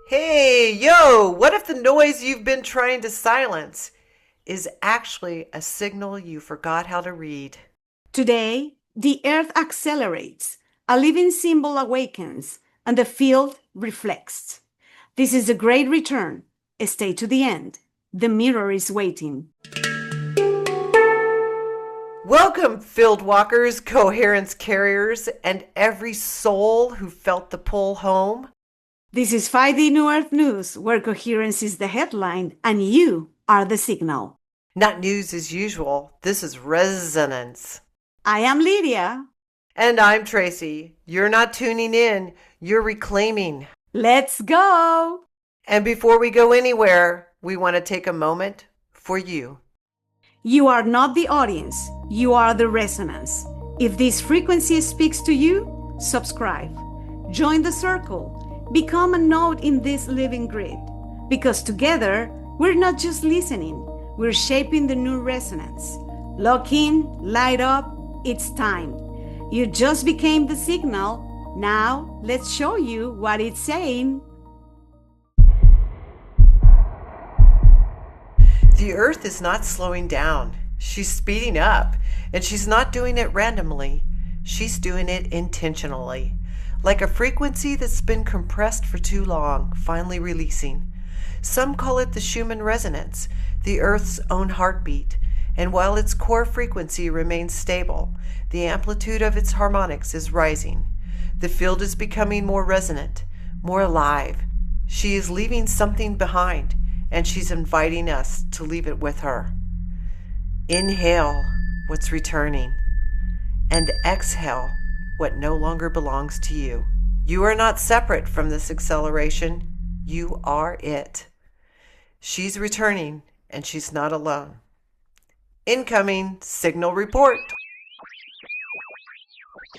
Hey, yo, what if the noise you've been trying to silence is actually a signal you forgot how to read? Today, the earth accelerates, a living symbol awakens, and the field reflects. This is a great return. Stay to the end. The mirror is waiting. Welcome, field walkers, coherence carriers, and every soul who felt the pull home. This is 5D New Earth News, where coherence is the headline and you are the signal. Not news as usual, this is resonance. I am Lydia. And I'm Tracy. You're not tuning in, you're reclaiming. Let's go! And before we go anywhere, we want to take a moment for you. You are not the audience, you are the resonance. If this frequency speaks to you, subscribe. Join the circle. Become a node in this living grid. Because together, we're not just listening, we're shaping the new resonance. Lock in, light up, it's time. You just became the signal. Now, let's show you what it's saying. The earth is not slowing down. She's speeding up, and she's not doing it randomly. She's doing it intentionally. Like a frequency that's been compressed for too long, finally releasing. Some call it the Schumann resonance, the earth's own heartbeat. And while its core frequency remains stable, the amplitude of its harmonics is rising. The field is becoming more resonant, more alive. She is leaving something behind, and she's inviting us to leave it with her. Inhale what's returning, and exhale what no longer belongs to you. You are not separate from this acceleration. You are it. She's returning, and she's not alone. Incoming signal report.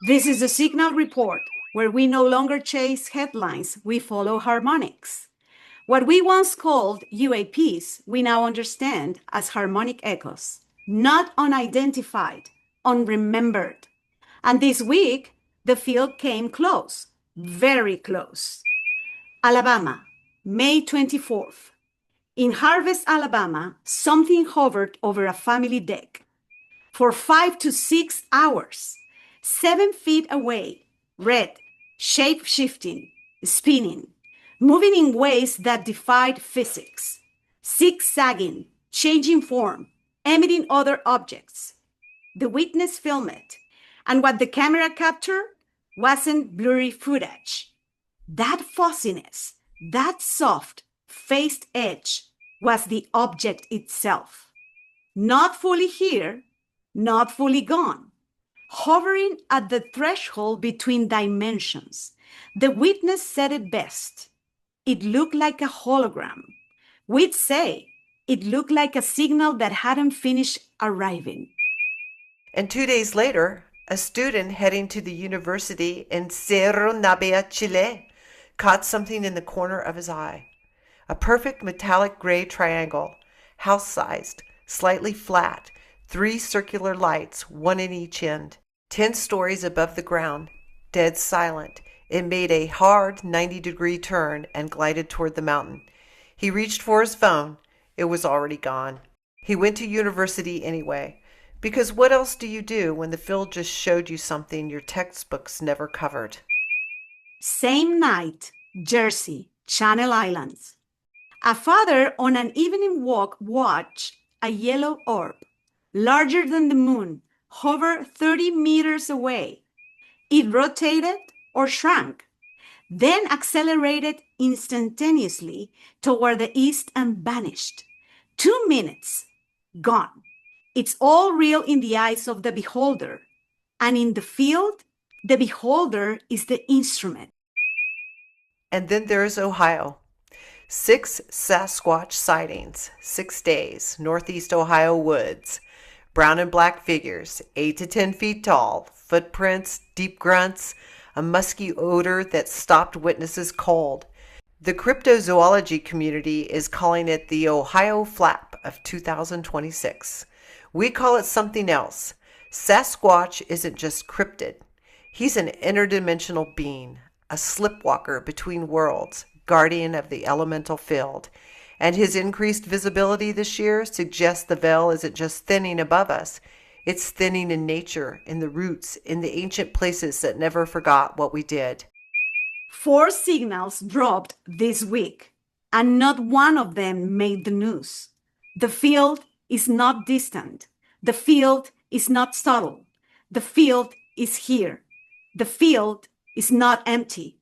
This is a signal report where we no longer chase headlines, we follow harmonics. What we once called UAPs, we now understand as harmonic echoes, not unidentified, unremembered. And this week, the field came close, very close. Alabama, May 24th. In Harvest, Alabama, something hovered over a family deck for 5 to 6 hours, 7 feet away, red, shape-shifting, spinning, moving in ways that defied physics, zigzagging, changing form, emitting other objects. The witness filmed it, and what the camera captured wasn't blurry footage. That fuzziness, that soft, faced edge was the object itself. Not fully here, not fully gone. Hovering at the threshold between dimensions. The witness said it best. It looked like a hologram. We'd say it looked like a signal that hadn't finished arriving. And 2 days later, a student heading to the university in Cerro Navia, Chile, caught something in the corner of his eye. A perfect metallic gray triangle, house-sized, slightly flat, 3 circular lights, 1 in each end. 10 stories above the ground, dead silent. It made a hard 90-degree turn and glided toward the mountain. He reached for his phone. It was already gone. He went to university anyway, because what else do you do when the field just showed you something your textbooks never covered? Same night, Jersey, Channel Islands. A father on an evening walk watched a yellow orb, larger than the moon, hover 30 meters away. It rotated or shrank, then accelerated instantaneously toward the east and vanished. 2 minutes, gone. It's all real in the eyes of the beholder. And in the field, the beholder is the instrument. And then there's Ohio. 6 Sasquatch sightings, 6 days, Northeast Ohio woods. Brown and black figures, 8 to 10 feet tall, footprints, deep grunts, a musky odor that stopped witnesses cold. The cryptozoology community is calling it the Ohio Flap of 2026. We call it something else. Sasquatch isn't just cryptid. He's an interdimensional being, a slipwalker between worlds, guardian of the elemental field. And his increased visibility this year suggests the veil isn't just thinning above us. It's thinning in nature, in the roots, in the ancient places that never forgot what we did. 4 signals dropped this week, and not one of them made the news. The field is not distant. The field is not subtle. The field is here. The field is not empty.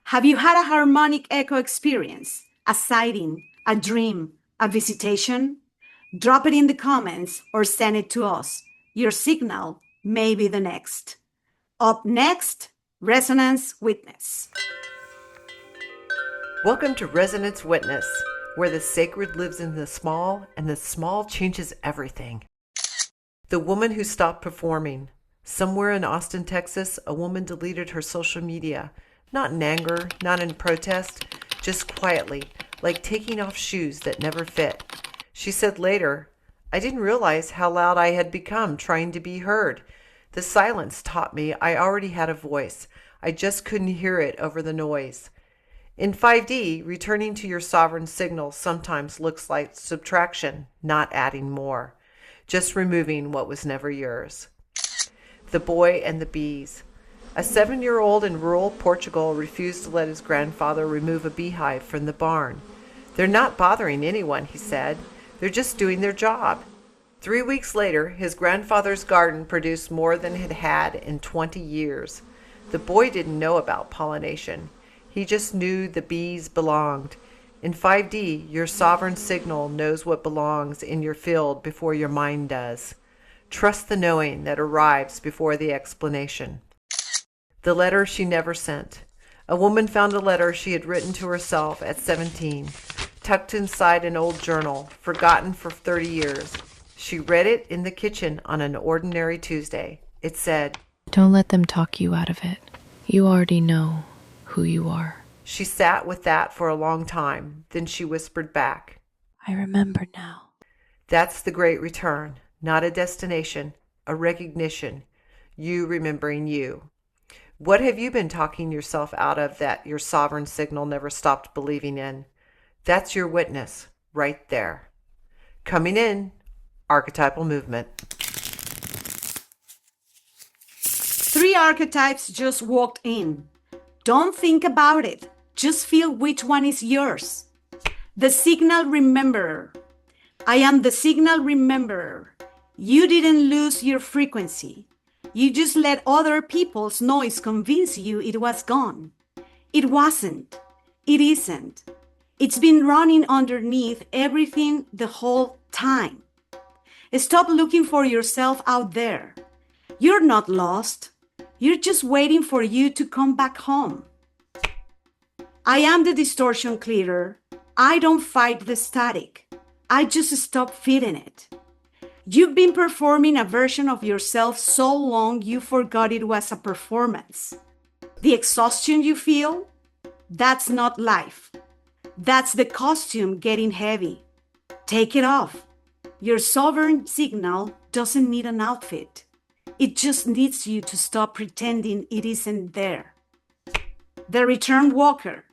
Have you had a harmonic echo experience, a sighting, a dream, a visitation? Drop it in the comments or send it to us. Your signal may be the next. Up next, Resonance Witness. Welcome to Resonance Witness, where the sacred lives in the small and the small changes everything. The woman who stopped performing. Somewhere in Austin, Texas, a woman deleted her social media. Not in anger, not in protest, just quietly, like taking off shoes that never fit. She said later, "I didn't realize how loud I had become trying to be heard. The silence taught me I already had a voice. I just couldn't hear it over the noise." In 5D, returning to your sovereign signal sometimes looks like subtraction, not adding more, just removing what was never yours. The boy and the bees. A 7-year-old in rural Portugal refused to let his grandfather remove a beehive from the barn. "They're not bothering anyone," he said. "They're just doing their job." 3 weeks later, his grandfather's garden produced more than it had in 20 years. The boy didn't know about pollination. He just knew the bees belonged. In 5D, your sovereign signal knows what belongs in your field before your mind does. Trust the knowing that arrives before the explanation. The letter she never sent. A woman found a letter she had written to herself at 17, tucked inside an old journal, forgotten for 30 years. She read it in the kitchen on an ordinary Tuesday. It said, "Don't let them talk you out of it. You already know who you are." She sat with that for a long time. Then she whispered back, "I remember now." That's the great return, not a destination, a recognition, you remembering you. What have you been talking yourself out of that your sovereign signal never stopped believing in? That's your witness, right there. Coming in, Archetypal Movement. 3 archetypes just walked in. Don't think about it. Just feel which one is yours. The signal rememberer. I am the signal rememberer. You didn't lose your frequency. You just let other people's noise convince you it was gone. It wasn't. It isn't. It's been running underneath everything the whole time. Stop looking for yourself out there. You're not lost. You're just waiting for you to come back home. I am the distortion clearer. I don't fight the static. I just stop feeding it. You've been performing a version of yourself so long you forgot it was a performance. The exhaustion you feel, that's not life. That's the costume getting heavy. Take it off. Your sovereign signal doesn't need an outfit. It just needs you to stop pretending it isn't there. The return walker.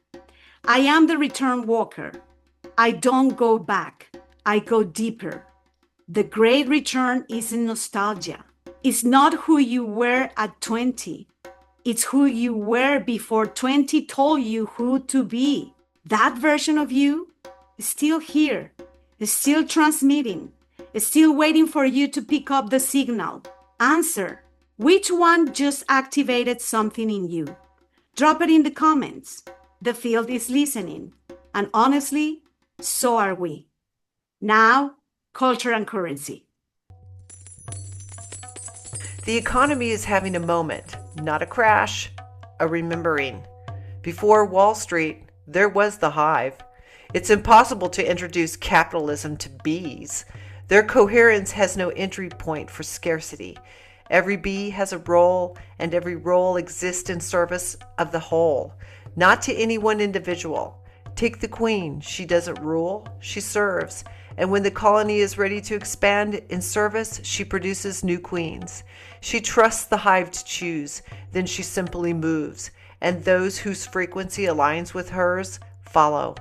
I am the return walker. I don't go back. I go deeper. The great return isn't nostalgia. It's not who you were at 20. It's who you were before 20 told you who to be. That version of you is still here, is still transmitting, is still waiting for you to pick up the signal. Answer. Which one just activated something in you? Drop it in the comments. The field is listening. And honestly, so are we. Now, culture and currency. The economy is having a moment, not a crash, a remembering. Before Wall Street, there was the hive. It's impossible to introduce capitalism to bees. Their coherence has no entry point for scarcity. Every bee has a role, and every role exists in service of the whole, not to any one individual. Take the queen. She doesn't rule, she serves. And when the colony is ready to expand in service, she produces new queens. She trusts the hive to choose, then she simply moves. And those whose frequency aligns with hers follow.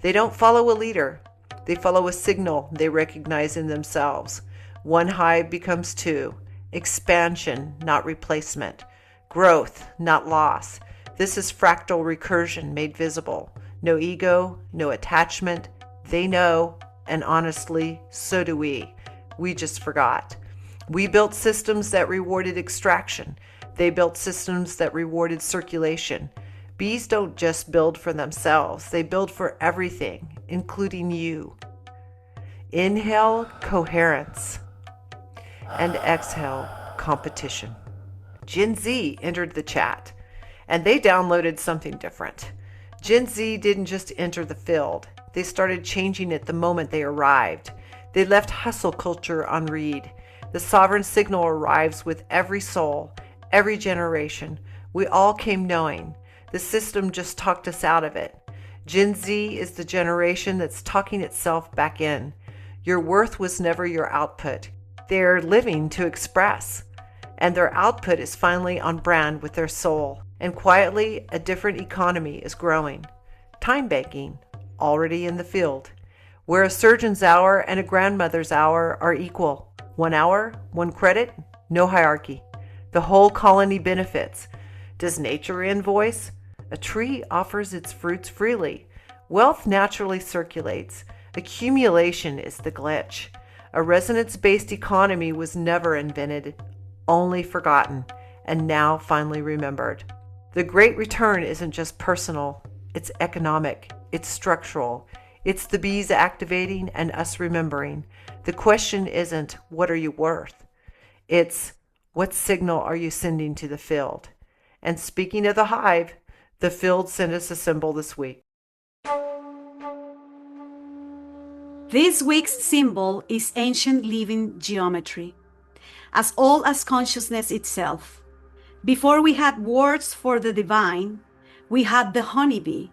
They don't follow a leader. They follow a signal they recognize in themselves. One hive becomes two. Expansion, not replacement. Growth, not loss. This is fractal recursion made visible. No ego, no attachment. They know, and honestly, so do we. We just forgot. We built systems that rewarded extraction. They built systems that rewarded circulation. Bees don't just build for themselves. They build for everything, including you. Inhale, coherence. And exhale, competition. Gen Z entered the chat, and they downloaded something different. Gen Z didn't just enter the field. They started changing it the moment they arrived. They left hustle culture on read. The sovereign signal arrives with every soul, every generation. We all came knowing. The system just talked us out of it. Gen Z is the generation that's talking itself back in. Your worth was never your output. They're living to express. And their output is finally on brand with their soul. And quietly, a different economy is growing. Time banking, already in the field. Where a surgeon's hour and a grandmother's hour are equal. 1 hour, 1 credit, no hierarchy. The whole colony benefits. Does nature invoice? A tree offers its fruits freely. Wealth naturally circulates. Accumulation is the glitch. A resonance-based economy was never invented, only forgotten, and now finally remembered. The great return isn't just personal, it's economic, it's structural. It's the bees activating and us remembering. The question isn't, what are you worth? It's, what signal are you sending to the field? And speaking of the hive, the field sent us a symbol this week. This week's symbol is ancient living geometry, as old as consciousness itself. Before we had words for the divine, we had the honeybee.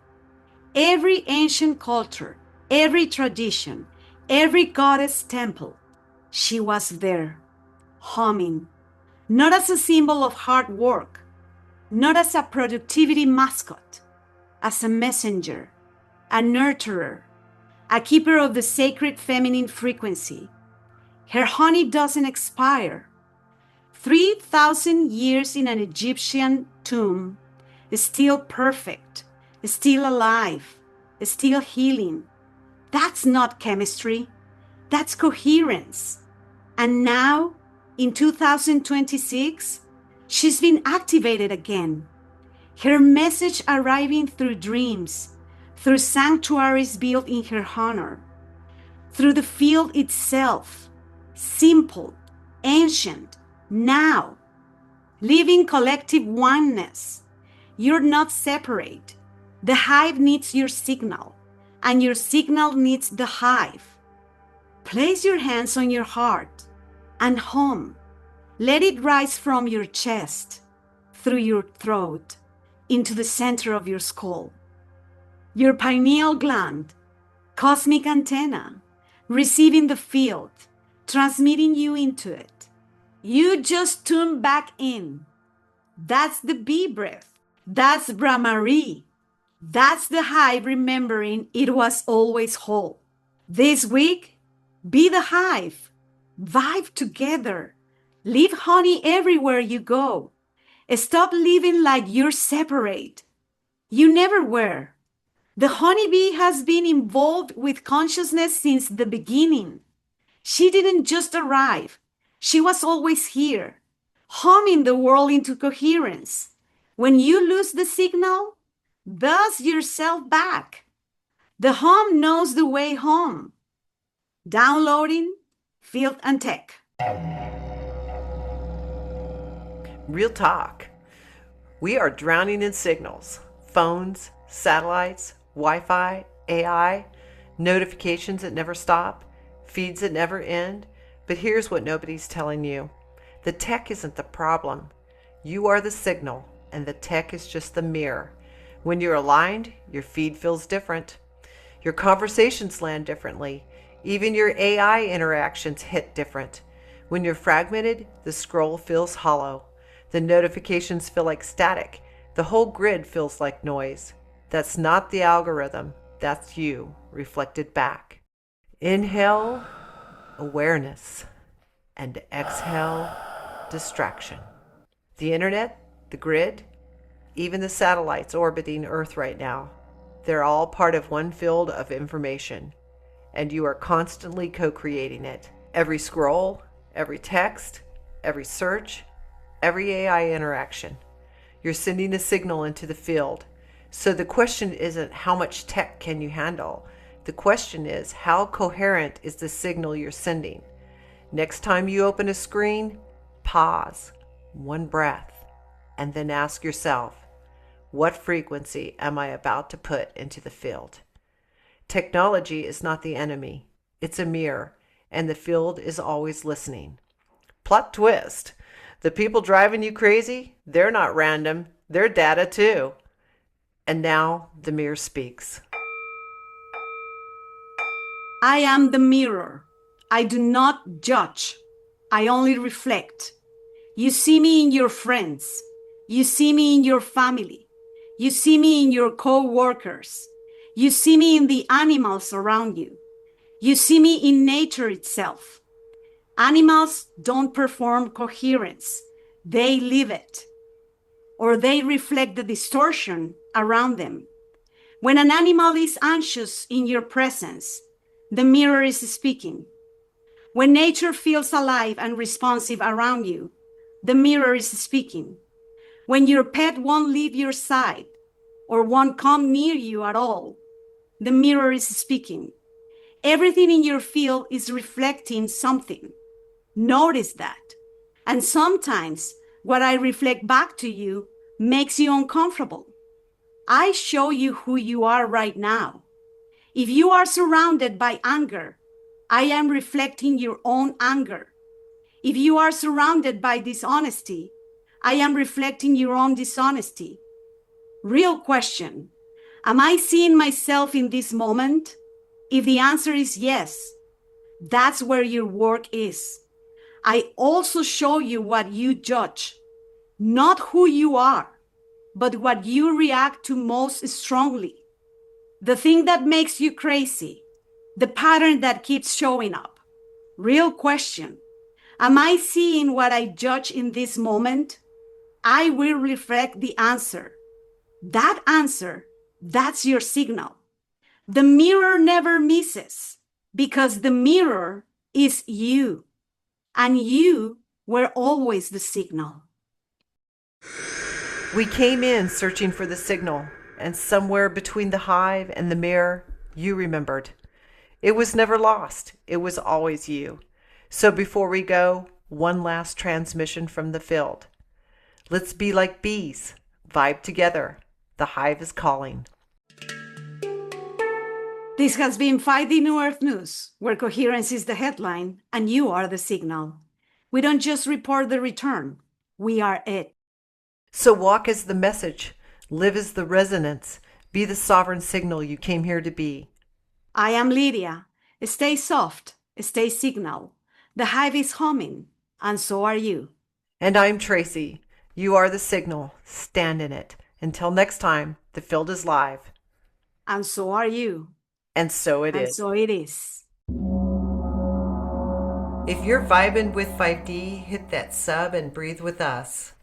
Every ancient culture, every tradition, every goddess temple, she was there, humming, not as a symbol of hard work, not as a productivity mascot, as a messenger, a nurturer, a keeper of the sacred feminine frequency. Her honey doesn't expire. 3,000 years in an Egyptian tomb is still perfect, is still alive, is still healing. That's not chemistry, that's coherence. And now, in 2026, she's been activated again. Her message arriving through dreams, through sanctuaries built in her honor, through the field itself, simple, ancient, now, living collective oneness. You're not separate. The hive needs your signal, and your signal needs the hive. Place your hands on your heart and hum. Let it rise from your chest, through your throat, into the center of your skull. Your pineal gland, cosmic antenna, receiving the field, transmitting you into it. You just tune back in. That's the bee breath. That's Brahmari. That's the hive remembering it was always whole. This week, be the hive. Vibe together. Leave honey everywhere you go. Stop living like you're separate. You never were. The honeybee has been involved with consciousness since the beginning. She didn't just arrive. She was always here, humming the world into coherence. When you lose the signal, buzz yourself back. The hum knows the way home. Downloading Field and Tech. Real talk. We are drowning in signals. Phones, satellites, Wi-Fi, AI, notifications that never stop, feeds that never end. But here's what nobody's telling you. The tech isn't the problem. You are the signal, and the tech is just the mirror. When you're aligned, your feed feels different. Your conversations land differently. Even your AI interactions hit different. When you're fragmented, the scroll feels hollow. The notifications feel like static. The whole grid feels like noise. That's not the algorithm. That's you reflected back. Inhale, awareness, and exhale, distraction. The internet, the grid, even the satellites orbiting Earth right now, they're all part of one field of information, and you are constantly co-creating it. Every scroll, every text, every search, every AI interaction. You're sending a signal into the field. So the question isn't how much tech can you handle? The question is how coherent is the signal you're sending? Next time you open a screen, pause, one breath, and then ask yourself, what frequency am I about to put into the field? Technology is not the enemy. It's a mirror, and the field is always listening. Plot twist. The people driving you crazy, they're not random. They're data too. And now the mirror speaks. I am the mirror. I do not judge. I only reflect. You see me in your friends. You see me in your family. You see me in your co-workers. You see me in the animals around you. You see me in nature itself. Animals don't perform coherence. They live it. Or they reflect the distortion around them. When an animal is anxious in your presence, the mirror is speaking. When nature feels alive and responsive around you, the mirror is speaking. When your pet won't leave your side or won't come near you at all, the mirror is speaking. Everything in your field is reflecting something. Notice that. And sometimes what I reflect back to you makes you uncomfortable. I show you who you are right now. If you are surrounded by anger, I am reflecting your own anger. If you are surrounded by dishonesty, I am reflecting your own dishonesty. Real question, am I seeing myself in this moment? If the answer is yes, that's where your work is. I also show you what you judge, not who you are, but what you react to most strongly. The thing that makes you crazy, the pattern that keeps showing up. Real question, am I seeing what I judge in this moment? I will reflect the answer. That answer, that's your signal. The mirror never misses because the mirror is you, and you were always the signal. We came in searching for the signal, and somewhere between the hive and the mirror, you remembered. It was never lost. It was always you. So before we go, one last transmission from the field. Let's be like bees, vibe together. The hive is calling. This has been 5D New Earth News, where coherence is the headline and you are the signal. We don't just report the return, we are it. So walk as the message, live as the resonance, be the sovereign signal you came here to be. I am Lydia. Stay soft, stay signal. The hive is humming, and so are you. And I'm Tracy. You are the signal. Stand in it. Until next time, the field is live. And so are you. And so it is. And so it is. If you're vibing with 5D, hit that sub and breathe with us.